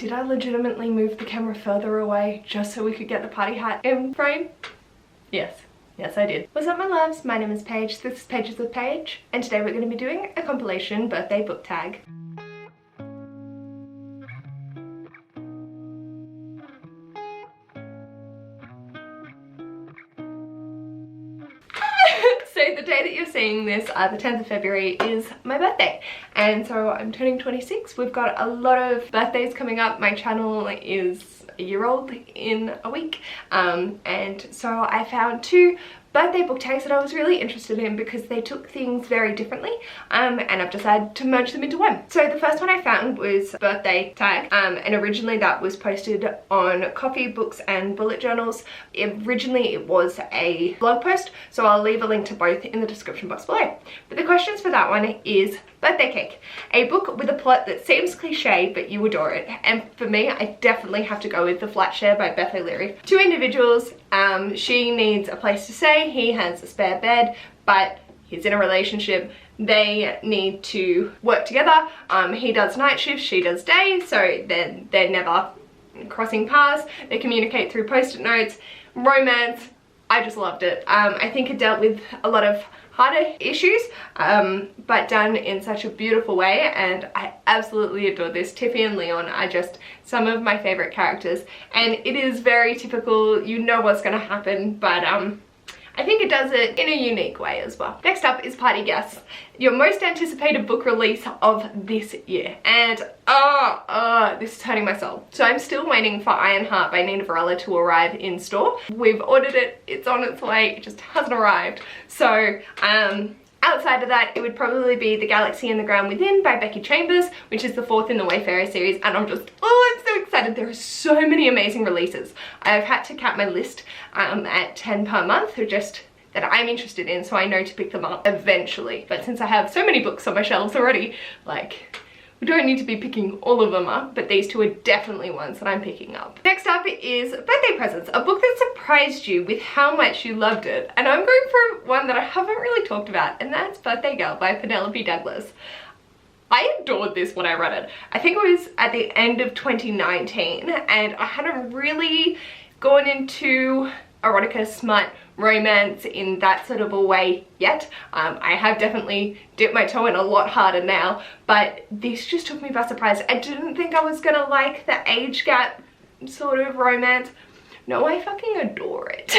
Did I legitimately move the camera further away just so we could get the party hat in frame? Yes. Yes, I did. What's up, my loves? My name is Paige. This is Pages with Paige, and today we're going to be doing a compilation birthday book tag. So the day that you're seeing this, the 10th of February, is my birthday, and so I'm turning 26. We've got a lot of birthdays coming up. My channel is a year old in a week, and so I found two birthday book tags that I was really interested in because they took things very differently, and I've decided to merge them into one. So the first one I found was birthday tag, and originally that was posted on Coffee, Books and Bullet Journals. Originally it was a blog post, so I'll leave a link to both in the description box below. But the questions for that one is Birthday Cake, a book with a plot that seems cliche but you adore it, and for me I definitely have to go with The Flat Share by Beth O'Leary. Two individuals, she needs a place to stay, he has a spare bed, but he's in a relationship. They need to work together. He does night shifts, she does day, so they're never crossing paths. They communicate through post-it notes. Romance, I just loved it. I think it dealt with a lot of harder issues, but done in such a beautiful way, and I absolutely adore this. Tiffy and Leon are just some of my favorite characters, and it is very typical, you know what's going to happen, but I think it does it in a unique way as well. Next up is Party Guests, your most anticipated book release of this year, and this is hurting my soul. So I'm still waiting for Ironheart by Nina Varela to arrive in store. We've ordered it, it's on its way, it just hasn't arrived. So outside of that, it would probably be The Galaxy and the Ground Within by Becky Chambers, which is the fourth in the Wayfarer series, and I'm so excited. There are so many amazing releases. I've had to cap my list at 10 per month, or just that I'm interested in, so I know to pick them up eventually. But since I have so many books on my shelves already, like, we don't need to be picking all of them up, but these two are definitely ones that I'm picking up. Next up is Birthday Presents, a book that surprised you with how much you loved it. And I'm going for one that I haven't really talked about, and that's Birthday Girl by Penelope Douglas. I adored this when I read it. I think it was at the end of 2019, and I hadn't really gone into erotica, smut, romance in that sort of a way yet. I have definitely dipped my toe in a lot harder now, but this just took me by surprise. I didn't think I was gonna like the age gap sort of romance. No, I fucking adore it.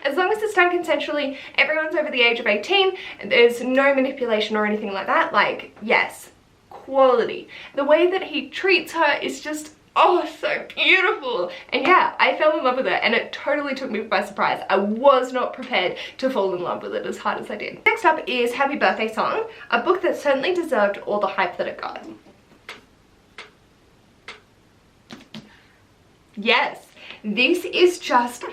As long as it's done consensually, everyone's over the age of 18, and there's no manipulation or anything like that. Like, yes, quality. The way that he treats her is just, oh, so beautiful. And yeah, I fell in love with it, and it totally took me by surprise. I was not prepared to fall in love with it as hard as I did. Next up is Happy Birthday Song, a book that certainly deserved all the hype that it got. Yes, this is just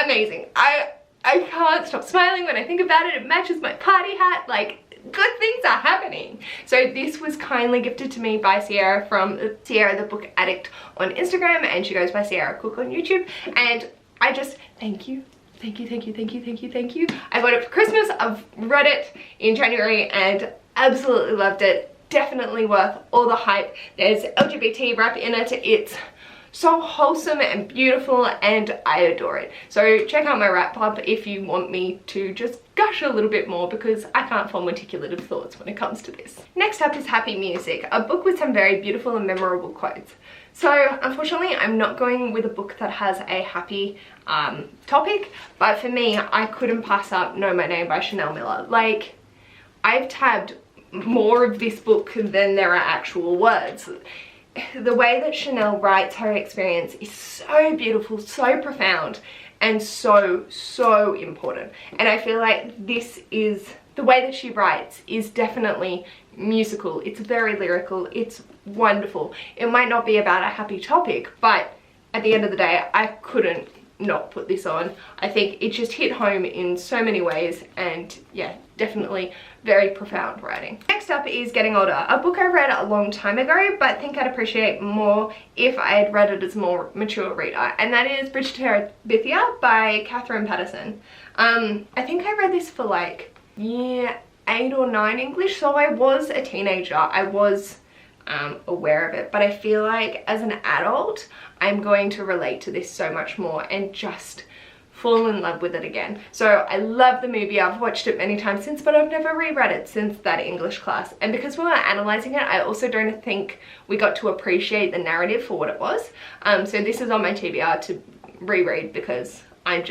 amazing. I can't stop smiling when I think about it. It matches my party hat, like, good things are happening. So this was kindly gifted to me by Sierra from Sierra the Book Addict on Instagram, and she goes by Sierra Cook on YouTube, and I just thank you. Thank you, thank you, thank you, thank you, thank you. I got it for Christmas. I've read it in January and absolutely loved it. Definitely worth all the hype. There's LGBT rap in it. It's so wholesome and beautiful, and I adore it. So check out my wrap up if you want me to just gush a little bit more, because I can't form articulative thoughts when it comes to this. Next up is Happy Music, a book with some very beautiful and memorable quotes. So unfortunately I'm not going with a book that has a happy topic, but for me I couldn't pass up Know My Name by Chanel Miller. Like, I've tabbed more of this book than there are actual words. The way that Chanel writes her experience is so beautiful, so profound, and so important. And I feel like this is, the way that she writes is definitely musical. It's very lyrical, it's wonderful. It might not be about a happy topic, but at the end of the day, I couldn't not put this on. I think it just hit home in so many ways, and yeah, definitely very profound writing. Next up is Getting Older, a book I read a long time ago, but think I'd appreciate more if I had read it as a more mature reader, and that is Bridget, Bithya by Patterson. I think I read this for like year 8 or 9 English, so I was a teenager. I was aware of it, but I feel like as an adult I'm going to relate to this so much more and just fall in love with it again. So I love the movie. I've watched it many times since, but I've never reread it since that English class. And because we were analysing it, I also don't think we got to appreciate the narrative for what it was. So this is on my TBR to reread because I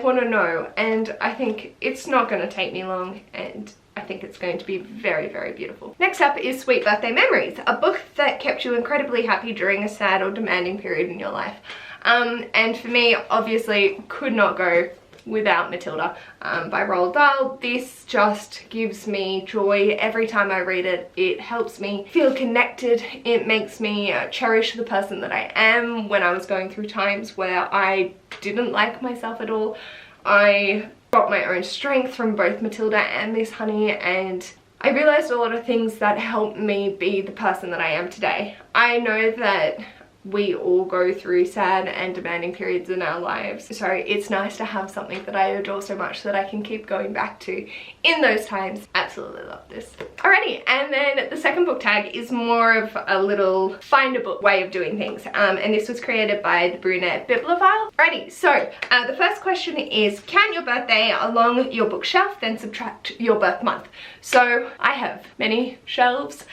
want to know, and I think it's not going to take me long, and I think it's going to be very, very beautiful. Next up is Sweet Birthday Memories, a book that kept you incredibly happy during a sad or demanding period in your life. And for me, obviously, could not go without Matilda by Roald Dahl. This just gives me joy every time I read it. It helps me feel connected. It makes me cherish the person that I am when I was going through times where I didn't like myself at all. I got my own strength from both Matilda and Miss Honey, and I realized a lot of things that helped me be the person that I am today. I know that we all go through sad and demanding periods in our lives, so it's nice to have something that I adore so much that I can keep going back to in those times. Absolutely love this. Alrighty, and then the second book tag is more of a little find a book way of doing things, and this was created by the Brunette Bibliophile. Alrighty, so the first question is, count your birthday along your bookshelf, then subtract your birth month. So I have many shelves,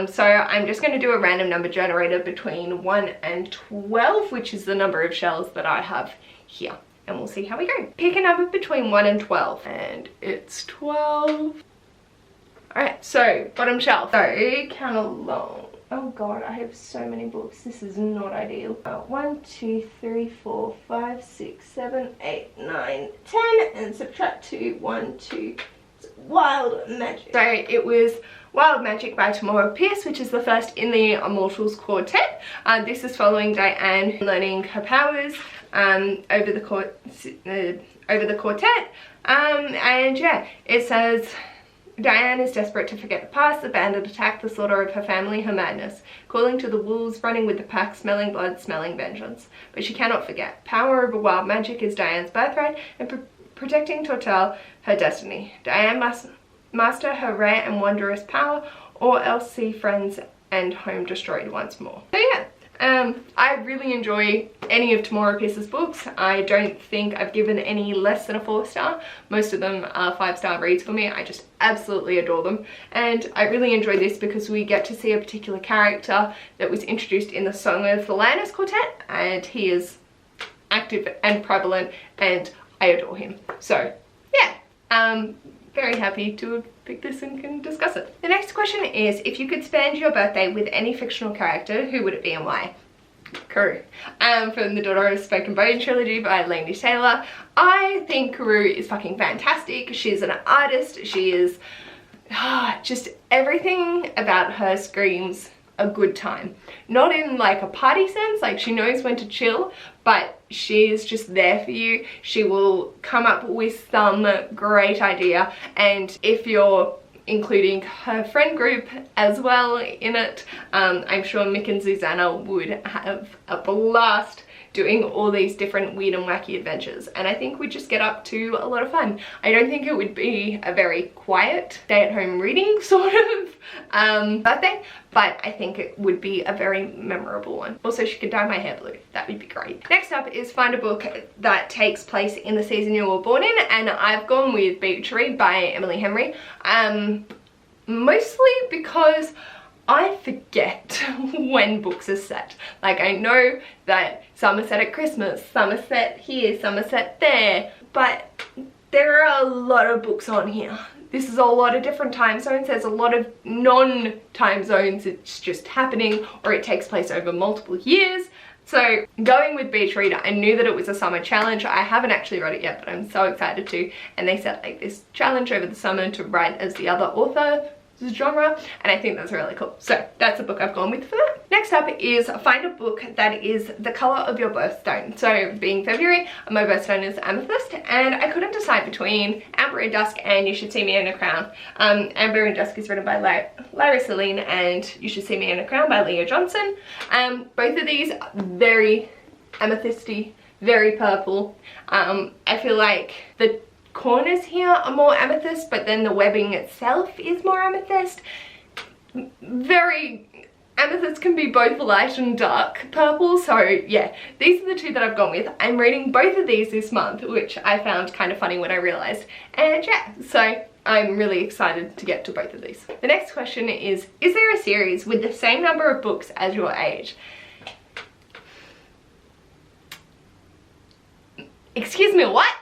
so I'm just going to do a random number generator between 1 and 12, which is the number of shelves that I have here, and we'll see how we go. Pick a number between 1 and 12, and it's 12. Alright, so bottom shelf. So count along. Oh god, I have so many books. This is not ideal. 1, 2, 3, 4, 5, 6, 7, 8, 9, 10, and subtract 2, 1, 2. Wild Magic. So it was Wild Magic by Morrow, which is the first in the Immortals Quartet. This is following Diane learning her powers over the quartet. And yeah, it says, Diane is desperate to forget the past, the bandit attack, the slaughter of her family, her madness, calling to the wolves, running with the pack, smelling blood, smelling vengeance. But she cannot forget. Power over wild magic is Diane's birthright, and protecting Tortel, her destiny. Diane must master her rare and wondrous power, or else see friends and home destroyed once more. So yeah, I really enjoy any of Tamora Pierce's books. I don't think I've given any less than a 4-star. Most of them are 5-star reads for me. I just absolutely adore them. And I really enjoy this because we get to see a particular character that was introduced in the Song of the Lioness Quartet, and he is active and prevalent, and I adore him. So yeah, very happy to have picked this and can discuss it. The next question is, if you could spend your birthday with any fictional character, who would it be and why? Karoo. From the Daughter of Spoken Bone trilogy by Laini Taylor. I think Karoo is fucking fantastic. She's an artist. She is just everything about her screams a good time. Not in like a party sense, like she knows when to chill, but she's just there for you. She will come up with some great idea, and if you're including her friend group as well in it, I'm sure Mick and Susanna would have a blast doing all these different weird and wacky adventures, and I think we just get up to a lot of fun. I don't think it would be a very quiet stay-at-home reading sort of birthday, but I think it would be a very memorable one. Also, she could dye my hair blue. That would be great. Next up is find a book that takes place in the season you were born in, and I've gone with Beach Read by Emily Henry, mostly because I forget when books are set. Like, I know that some are set at Christmas, some are set here, some are set there, but there are a lot of books on here. This is a lot of different time zones. There's a lot of non-time zones. It's just happening, or it takes place over multiple years. So going with Beach Read, I knew that it was a summer challenge. I haven't actually read it yet, but I'm so excited to. And they set like this challenge over the summer to write as the other author genre, and I think that's really cool. So that's the book I've gone with for that. Next up is find a book that is the color of your birthstone. So being February, my birthstone is amethyst, and I couldn't decide between Amber in Dusk and You Should See Me in a Crown. Amber in Dusk is written by Lyra Celine, and You Should See Me in a Crown by Leah Johnson. Both of these are very amethysty, very purple. I feel like the corners here are more amethyst, but then the webbing itself is more amethyst. very, amethyst can be both light and dark purple, so yeah, these are the two that I've gone with. I'm reading both of these this month, which I found kind of funny when I realised, and yeah, so I'm really excited to get to both of these. The next question is there a series with the same number of books as your age? Excuse me, what?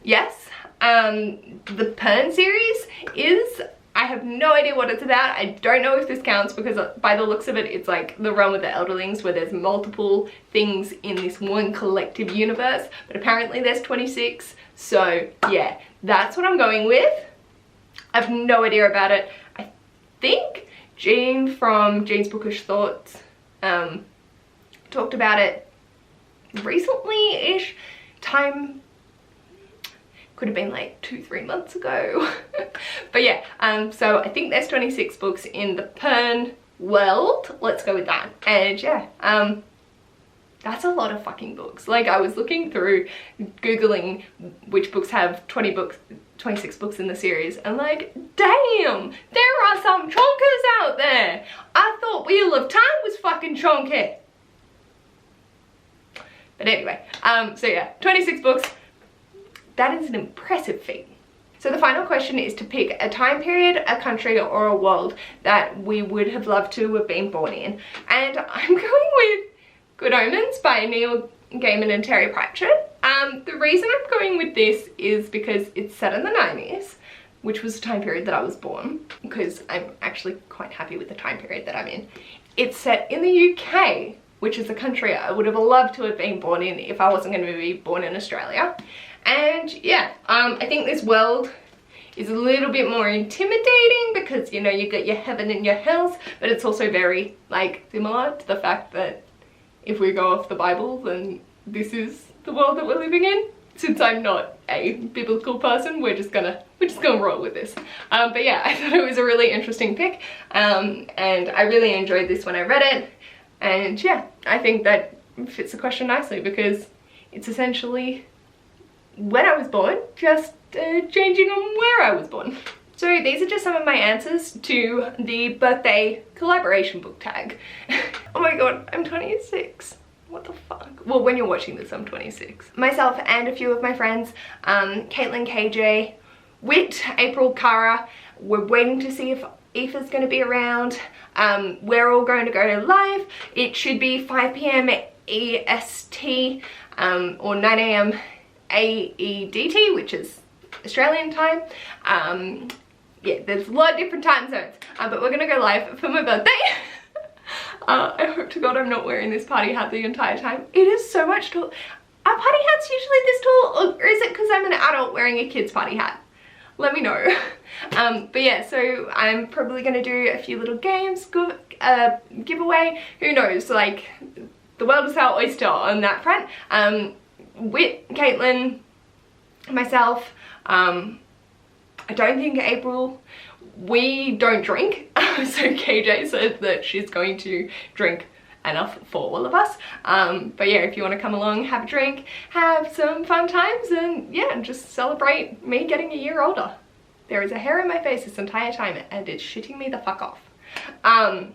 Yes, the Pern series is, I have no idea what it's about. I don't know if this counts because by the looks of it, it's like the Realm of the Elderlings where there's multiple things in this one collective universe, but apparently there's 26. So yeah, that's what I'm going with. I have no idea about it. I think Jean from Jean's Bookish Thoughts talked about it recently-ish. Time could have been like 2-3 months ago. But yeah, so I think there's 26 books in the Pern world. Let's go with that. And yeah, that's a lot of fucking books. Like, I was looking through, Googling which books have 26 books in the series, and like, damn, there are some chonkers out there. I thought Wheel of Time was fucking chonky. But anyway, so yeah, 26 books. That is an impressive feat. So the final question is to pick a time period, a country, or a world that we would have loved to have been born in. And I'm going with Good Omens by Neil Gaiman and Terry Pratchett. The reason I'm going with this is because it's set in the 90s, which was the time period that I was born, because I'm actually quite happy with the time period that I'm in. It's set in the UK, which is a country I would have loved to have been born in if I wasn't going to be born in Australia. And yeah, I think this world is a little bit more intimidating because, you know, you get your heaven and your hells, but it's also very, like, similar to the fact that if we go off the Bible, then this is the world that we're living in. Since I'm not a biblical person, we're just gonna roll with this. But yeah, I thought it was a really interesting pick, and I really enjoyed this when I read it. And yeah, I think that fits the question nicely because it's essentially when I was born, just changing on where I was born. So these are just some of my answers to the birthday collaboration book tag. Oh my god, I'm 26. What the fuck? Well, when you're watching this, I'm 26. Myself and a few of my friends, Caitlin, KJ, Wit, April, Cara, we're waiting to see if Aoife's going to be around. We're all going to go live. It should be 5 p.m. EST or 9 a.m. AEDT, which is Australian time. Yeah, there's a lot of different time zones, but we're gonna go live for my birthday. I hope to god I'm not wearing this party hat the entire time. It is so much tall. Are party hats usually this tall, or is it because I'm an adult wearing a kid's party hat? Let me know. But yeah, so I'm probably gonna do a few little games, giveaway, who knows, like, the world is our oyster on that front. Wit, Caitlin, myself, I don't think April, we don't drink, so KJ said that she's going to drink enough for all of us. But yeah, if you want to come along, have a drink, have some fun times, and yeah, just celebrate me getting a year older. There is a hair in my face this entire time and it's shitting me the fuck off. I'm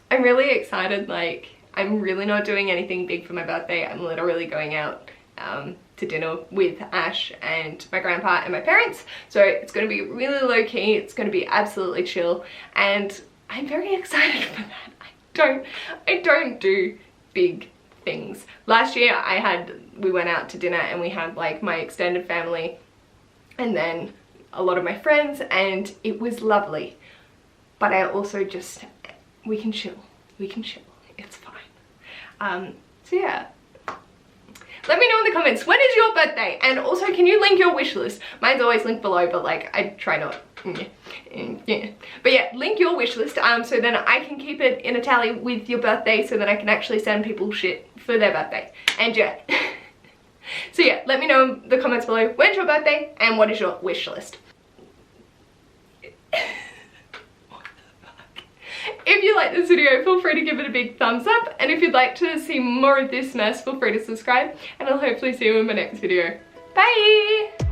really excited. Like, I'm really not doing anything big for my birthday. I'm literally going out to dinner with Ash and my grandpa and my parents, so it's going to be really low-key. It's going to be absolutely chill, and I'm very excited for that. I don't do big things. Last year we went out to dinner and we had like my extended family and then a lot of my friends, and it was lovely, but I also just, we can chill, it's fine. So yeah, let me know in the comments, when is your birthday? And also, can you link your wish list? Mine's always linked below, but like, I try not. Yeah. But yeah, link your wish list so then I can keep it in a tally with your birthday, so that I can actually send people shit for their birthday. And yeah. So yeah, let me know in the comments below, when's your birthday and what is your wish list? If you like this video, feel free to give it a big thumbs up, and if you'd like to see more of this mess, feel free to subscribe, and I'll hopefully see you in my next video. Bye!